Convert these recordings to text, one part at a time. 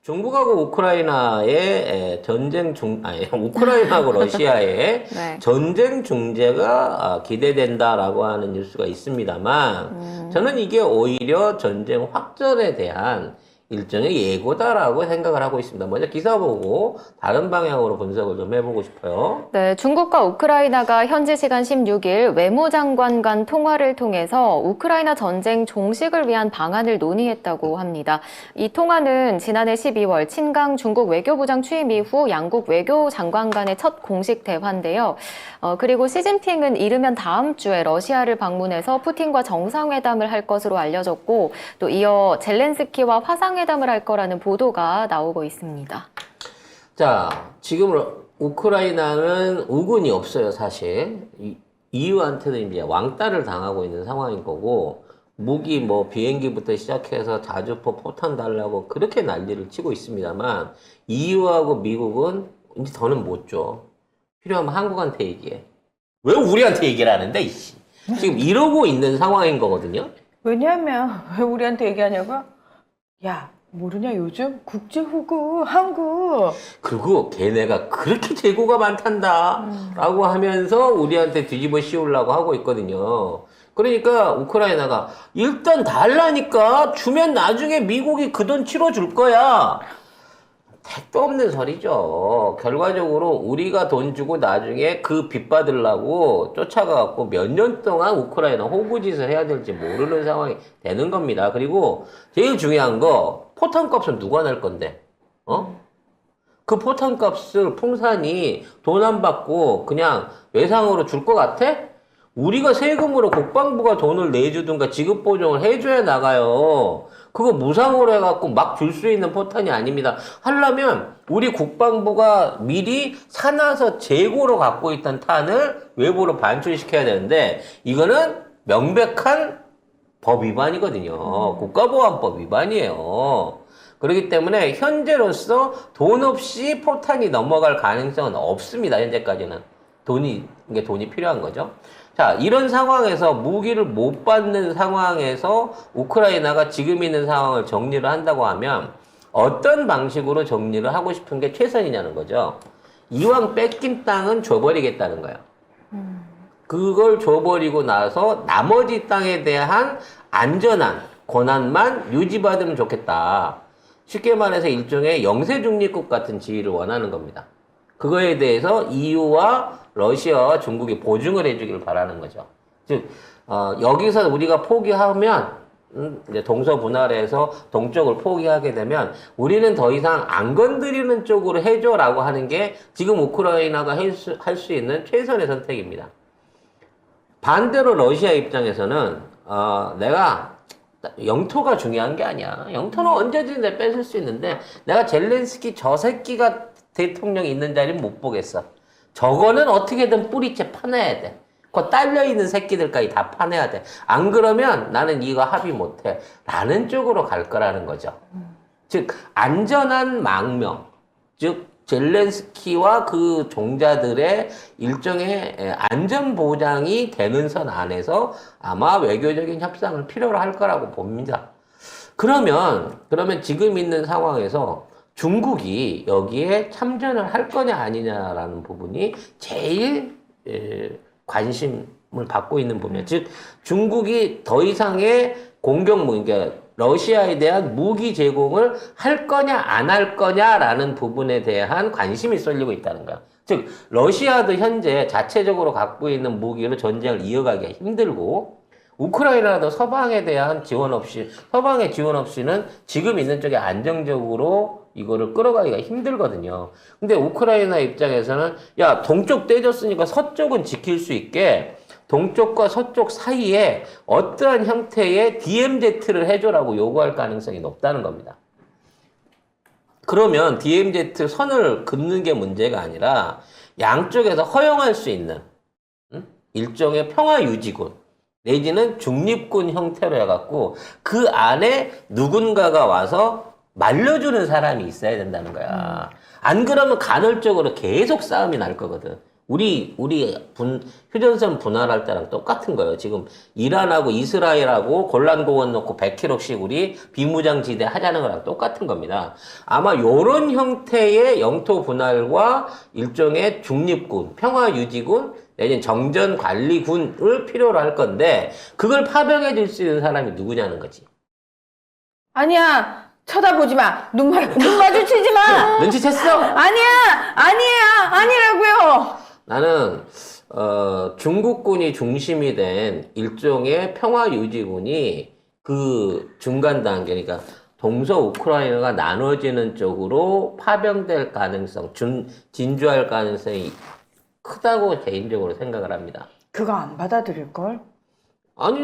중국하고 우크라이나의 우크라이나하고 러시아의 네. 전쟁 중재가 기대된다라고 하는 뉴스가 있습니다만, 저는 이게 오히려 전쟁 확전에 대한 일종의 예고다라고 생각을 하고 있습니다. 먼저 기사 보고 다른 방향으로 분석을 좀 해보고 싶어요. 네, 중국과 우크라이나가 현지 시간 16일 외무장관 간 통화를 통해서 우크라이나 전쟁 종식을 위한 방안을 논의했다고 합니다. 이 통화는 지난해 12월 친강 중국 외교부장 취임 이후 양국 외교장관 간의 첫 공식 대화인데요. 그리고 시진핑은 이르면 다음 주에 러시아를 방문해서 푸틴과 정상회담을 할 것으로 알려졌고, 또 이어 젤렌스키와 화상회담을 할 거라는 보도가 나오고 있습니다. 자, 지금 우크라이나는 우군이 없어요, 사실. EU한테는 이제 왕따를 당하고 있는 상황인 거고, 무기, 비행기부터 시작해서 자주포 포탄 달라고 그렇게 난리를 치고 있습니다만, EU하고 미국은 이제 더는 못 줘. 필요하면 한국한테 얘기해. 왜 우리한테 얘기를 하는데, 이씨. 지금 이러고 있는 상황인 거거든요. 왜냐면 왜 우리한테 얘기하냐고? 야, 모르냐 요즘 국제호구 한국. 그리고 걔네가 그렇게 재고가 많단다 라고 하면서 우리한테 뒤집어 씌우려고 하고 있거든요. 그러니까 우크라이나가 일단 달라니까 주면 나중에 미국이 그 돈 치러줄 거야. 택도 없는 소리죠. 결과적으로 우리가 돈 주고 나중에 그 빚 받으려고 쫓아가갖고 몇 년 동안 우크라이나 호구짓을 해야 될지 모르는 상황이 되는 겁니다. 그리고 제일 중요한 거, 포탄 값은 누가 낼 건데? 그 포탄 값을 풍산이 돈 안 받고 그냥 외상으로 줄 것 같아? 우리가 세금으로 국방부가 돈을 내주든가 지급 보증을 해줘야 나가요. 그거 무상으로 해갖고 막 줄 수 있는 포탄이 아닙니다. 하려면 우리 국방부가 미리 사놔서 재고로 갖고 있던 탄을 외부로 반출시켜야 되는데, 이거는 명백한 법 위반이거든요. 국가보안법 위반이에요. 그렇기 때문에 현재로서 돈 없이 포탄이 넘어갈 가능성은 없습니다. 현재까지는. 돈이 필요한 거죠. 자, 이런 상황에서 무기를 못 받는 상황에서 우크라이나가 지금 있는 상황을 정리를 한다고 하면 어떤 방식으로 정리를 하고 싶은 게 최선이냐는 거죠. 이왕 뺏긴 땅은 줘버리겠다는 거예요. 그걸 줘버리고 나서 나머지 땅에 대한 안전한 권한만 유지받으면 좋겠다. 쉽게 말해서 일종의 영세중립국 같은 지위를 원하는 겁니다. 그거에 대해서 EU와 러시아와 중국이 보증을 해주길 바라는 거죠. 즉, 여기서 우리가 포기하면, 이제 동서분할해서 동쪽을 포기하게 되면 우리는 더 이상 안 건드리는 쪽으로 해줘라고 하는 게 지금 우크라이나가 할 수 있는 최선의 선택입니다. 반대로 러시아 입장에서는, 내가 영토가 중요한 게 아니야. 영토는 언제든지 내 뺏을 수 있는데, 내가 젤렌스키 저 새끼가 대통령이 있는 자리는 못 보겠어. 저거는 어떻게든 뿌리째 파내야 돼. 그 딸려있는 새끼들까지 다 파내야 돼. 안 그러면 나는 이거 합의 못해. 라는 쪽으로 갈 거라는 거죠. 즉, 안전한 망명. 즉, 젤렌스키와 그 종자들의 일종의 안전보장이 되는 선 안에서 아마 외교적인 협상을 필요로 할 거라고 봅니다. 그러면 지금 있는 상황에서 중국이 여기에 참전을 할 거냐 아니냐라는 부분이 제일 관심을 받고 있는 부분이에요. 즉, 중국이 더 이상의 그러니까 러시아에 대한 무기 제공을 할 거냐 안 할 거냐라는 부분에 대한 관심이 쏠리고 있다는 거야. 즉, 러시아도 현재 자체적으로 갖고 있는 무기로 전쟁을 이어가기가 힘들고, 우크라이나도 서방의 지원 없이는 지금 있는 쪽에 안정적으로 이거를 끌어가기가 힘들거든요. 근데 우크라이나 입장에서는, 야, 동쪽 떼줬으니까 서쪽은 지킬 수 있게 동쪽과 서쪽 사이에 어떠한 형태의 DMZ를 해줘라고 요구할 가능성이 높다는 겁니다. 그러면 DMZ 선을 긋는 게 문제가 아니라 양쪽에서 허용할 수 있는 일종의 평화유지군 내지는 중립군 형태로 해갖고 그 안에 누군가가 와서 말려주는 사람이 있어야 된다는 거야. 안 그러면 간헐적으로 계속 싸움이 날 거거든. 휴전선 분할할 때랑 똑같은 거예요. 지금 이란하고 이스라엘하고 골란고원 놓고 100km씩 우리 비무장지대 하자는 거랑 똑같은 겁니다. 아마 요런 형태의 영토 분할과 일종의 중립군, 평화유지군, 내지는 정전관리군을 필요로 할 건데 그걸 파병해 줄 수 있는 사람이 누구냐는 거지. 아니야. 쳐다보지 마. 눈 마주치지 마. 눈치챘어? 아니라고요. 나는 중국군이 중심이 된 일종의 평화유지군이 그 중간 단계, 그러니까 동서 우크라이나가 나눠지는 쪽으로 파병될 가능성, 진주할 가능성이 크다고 개인적으로 생각을 합니다. 그거 안 받아들일걸? 아니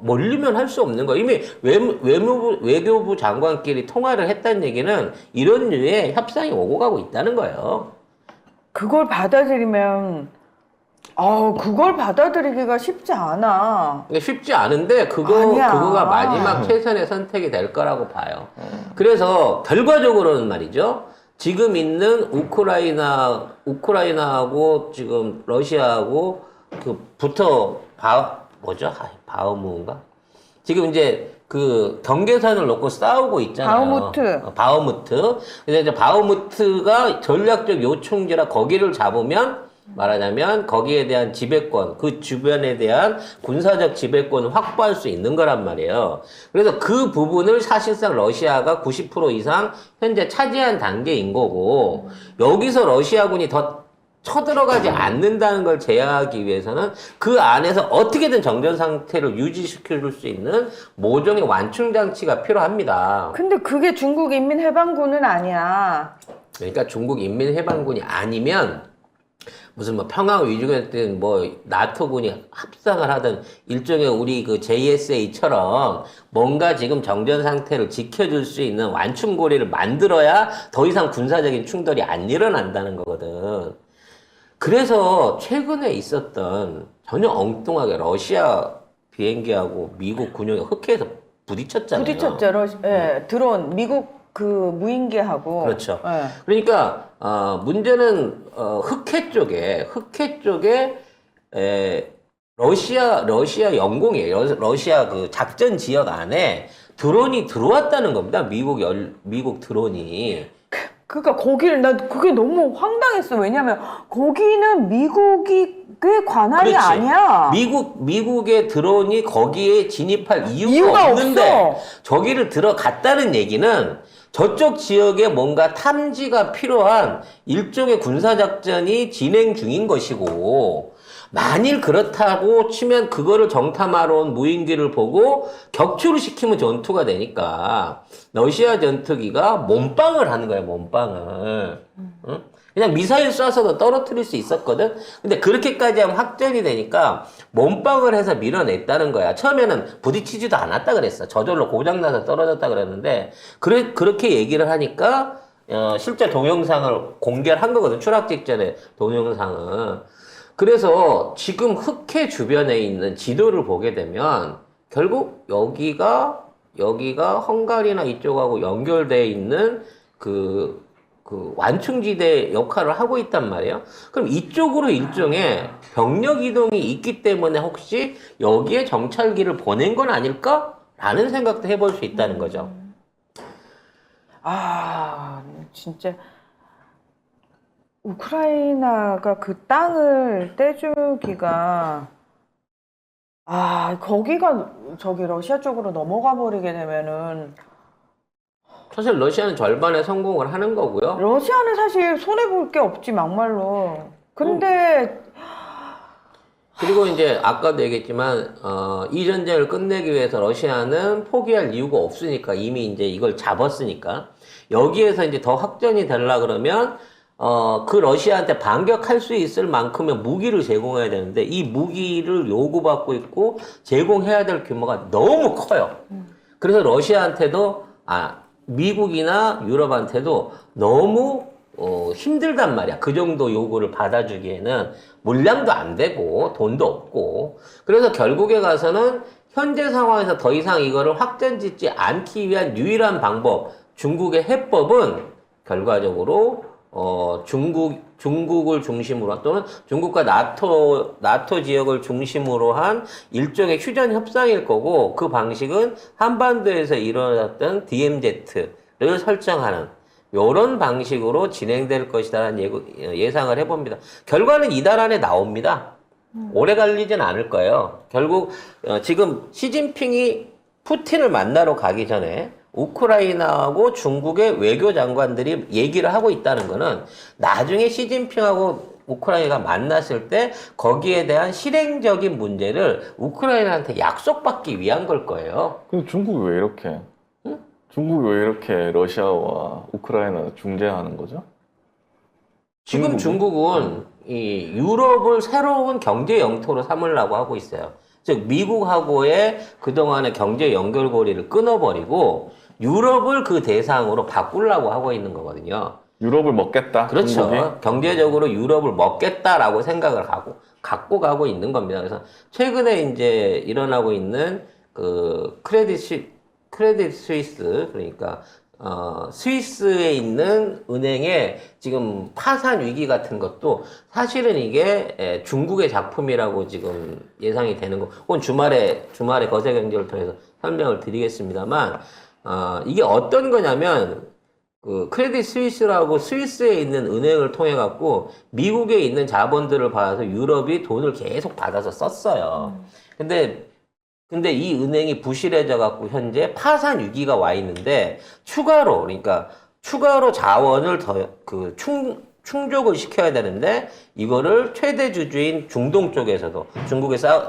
멀리면 할 수 없는 거. 이미 외교부 장관끼리 통화를 했다는 얘기는 이런 류의 협상이 오고 가고 있다는 거예요. 그걸 받아들이면 그걸 받아들이기가 쉽지 않아. 쉽지 않은데 아니야. 그거가 마지막 최선의 선택이 될 거라고 봐요. 그래서 결과적으로는 말이죠. 지금 있는 우크라이나하고 지금 러시아하고 바흐무인가? 지금 이제 그 경계선을 놓고 싸우고 있잖아요. 바흐무트. 근데 이제 바흐무트가 전략적 요충지라 거기를 잡으면 말하자면 거기에 대한 지배권, 그 주변에 대한 군사적 지배권을 확보할 수 있는 거란 말이에요. 그래서 그 부분을 사실상 러시아가 90% 이상 현재 차지한 단계인 거고, 여기서 러시아군이 더 쳐들어가지 않는다는 걸 제어하기 위해서는 그 안에서 어떻게든 정전 상태를 유지시켜줄 수 있는 모종의 완충 장치가 필요합니다. 근데 그게 중국인민해방군은 아니야. 그러니까 중국인민해방군이 아니면 무슨 평화 위주겠든 나토군이 합상을 하든 일종의 우리 그 JSA처럼 뭔가 지금 정전 상태를 지켜줄 수 있는 완충고리를 만들어야 더 이상 군사적인 충돌이 안 일어난다는 거거든. 그래서 최근에 있었던 전혀 엉뚱하게 러시아 비행기하고 미국 군용이 흑해에서 부딪혔잖아요. 부딪혔죠. 드론, 미국 그 무인기하고. 그렇죠. 예. 그러니까 문제는 흑해 쪽에 러시아 영공이에요. 러시아 그 작전 지역 안에 드론이 들어왔다는 겁니다. 미국 드론이. 그러니까 난 그게 너무 황당했어. 왜냐면 거기는 미국이 꽤 관할이 그렇지. 아니야. 미국의 드론이 거기에 진입할 이유가 없는데 없어. 저기를 들어갔다는 얘기는 저쪽 지역에 뭔가 탐지가 필요한 일종의 군사작전이 진행 중인 것이고, 만일 그렇다고 치면 그거를 정탐하러 온 무인기를 보고 격추를 시키면 전투가 되니까 러시아 전투기가 몸빵을 하는 거야, 몸빵을. 응? 그냥 미사일 쏴서도 떨어뜨릴 수 있었거든? 근데 그렇게까지 하면 확전이 되니까 몸빵을 해서 밀어냈다는 거야. 처음에는 부딪히지도 않았다 그랬어. 저절로 고장나서 떨어졌다 그랬는데, 그렇게 얘기를 하니까, 실제 동영상을 공개를 한 거거든. 추락 직전에 동영상을. 그래서 지금 흑해 주변에 있는 지도를 보게 되면 결국 여기가 헝가리나 이쪽하고 연결되어 있는 그 완충지대 역할을 하고 있단 말이에요. 그럼 이쪽으로 일종의 병력 이동이 있기 때문에 혹시 여기에 정찰기를 보낸 건 아닐까? 라는 생각도 해볼 수 있다는 거죠. 진짜 우크라이나가 그 땅을 떼주기가 거기가 저기 러시아 쪽으로 넘어가 버리게 되면은 사실 러시아는 절반에 성공을 하는 거고요. 러시아는 사실 손해 볼 게 없지 막말로. 근데 그리고 이제 아까도 얘기했지만 이 전쟁을 끝내기 위해서 러시아는 포기할 이유가 없으니까, 이미 이제 이걸 잡았으니까 여기에서 이제 더 확전이 되려 그러면 그 러시아한테 반격할 수 있을 만큼의 무기를 제공해야 되는데, 이 무기를 요구받고 있고 제공해야 될 규모가 너무 커요. 그래서 러시아한테도 미국이나 유럽한테도 너무 힘들단 말이야. 그 정도 요구를 받아주기에는 물량도 안 되고 돈도 없고. 그래서 결국에 가서는 현재 상황에서 더 이상 이거를 확전짓지 않기 위한 유일한 방법, 중국의 해법은 결과적으로 중국을 중심으로 또는 중국과 나토 지역을 중심으로 한 일종의 휴전 협상일 거고 그 방식은 한반도에서 일어났던 DMZ를 설정하는 이런 방식으로 진행될 것이라는 예상을 해봅니다. 결과는 이달 안에 나옵니다. 오래 걸리진 않을 거예요. 결국 지금 시진핑이 푸틴을 만나러 가기 전에 우크라이나하고 중국의 외교장관들이 얘기를 하고 있다는 거는 나중에 시진핑하고 우크라이나가 만났을 때 거기에 대한 실행적인 문제를 우크라이나한테 약속받기 위한 걸 거예요. 근데 중국이 왜 이렇게? 중국이 왜 이렇게 러시아와 우크라이나 중재하는 거죠? 지금 중국은 이 유럽을 새로운 경제 영토로 삼으려고 하고 있어요. 즉 미국하고의 그동안의 경제 연결고리를 끊어버리고 유럽을 그 대상으로 바꾸려고 하고 있는 거거든요. 유럽을 먹겠다. 그렇죠. 중국이? 경제적으로 유럽을 먹겠다라고 생각을 갖고 가고 있는 겁니다. 그래서 최근에 이제 일어나고 있는 그 크레딧 스위스, 그러니까 스위스에 있는 은행의 지금 파산 위기 같은 것도 사실은 이게 중국의 작품이라고 지금 예상이 되는 거. 그건 주말에 거세 경제를 통해서 설명을 드리겠습니다만, 이게 어떤 거냐면, 그 크레딧 스위스라고 스위스에 있는 은행을 통해 갖고 미국에 있는 자본들을 받아서 유럽이 돈을 계속 받아서 썼어요. 근데 이 은행이 부실해져 갖고 현재 파산 위기가 와 있는데 그러니까 추가로 자원을 충족을 시켜야 되는데 이거를 최대 주주인 중동 쪽에서도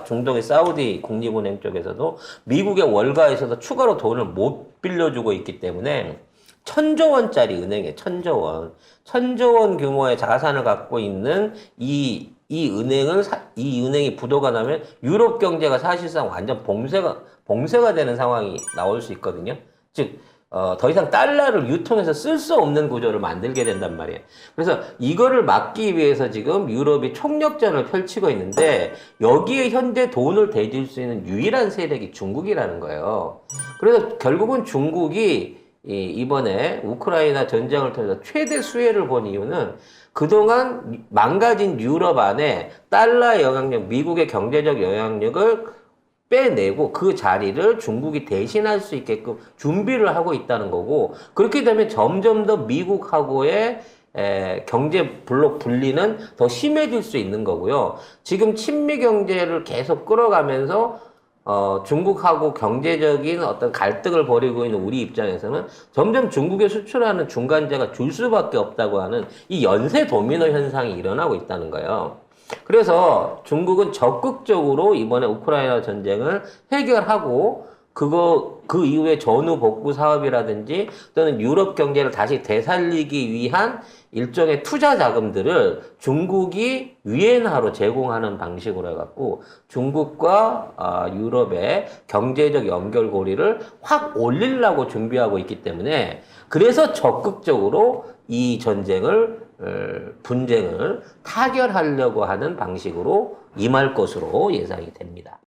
중동의 사우디 국립은행 쪽에서도 미국의 월가에서도 추가로 돈을 못 빌려주고 있기 때문에 1,000조 원짜리 은행에 1,000조 원 규모의 자산을 갖고 있는 이 은행이 부도가 나면 유럽 경제가 사실상 완전 봉쇄가 되는 상황이 나올 수 있거든요. 즉, 더 이상 달러를 유통해서 쓸 수 없는 구조를 만들게 된단 말이에요. 그래서 이거를 막기 위해서 지금 유럽이 총력전을 펼치고 있는데 여기에 현재 돈을 대줄 수 있는 유일한 세력이 중국이라는 거예요. 그래서 결국은 중국이 이번에 우크라이나 전쟁을 통해서 최대 수혜를 본 이유는 그동안 망가진 유럽 안에 달러의 영향력, 미국의 경제적 영향력을 빼내고 그 자리를 중국이 대신할 수 있게끔 준비를 하고 있다는 거고, 그렇게 되면 점점 더 미국하고의 경제 블록 분리는 더 심해질 수 있는 거고요. 지금 친미 경제를 계속 끌어가면서 중국하고 경제적인 어떤 갈등을 벌이고 있는 우리 입장에서는 점점 중국에 수출하는 중간재가 줄 수밖에 없다고 하는 이 연쇄 도미노 현상이 일어나고 있다는 거예요. 그래서 중국은 적극적으로 이번에 우크라이나 전쟁을 해결하고 그 이후에 전후 복구 사업이라든지 또는 유럽 경제를 다시 되살리기 위한 일종의 투자 자금들을 중국이 위엔화로 제공하는 방식으로 해갖고 중국과 유럽의 경제적 연결고리를 확 올리려고 준비하고 있기 때문에 그래서 적극적으로 이 분쟁을 타결하려고 하는 방식으로 임할 것으로 예상이 됩니다.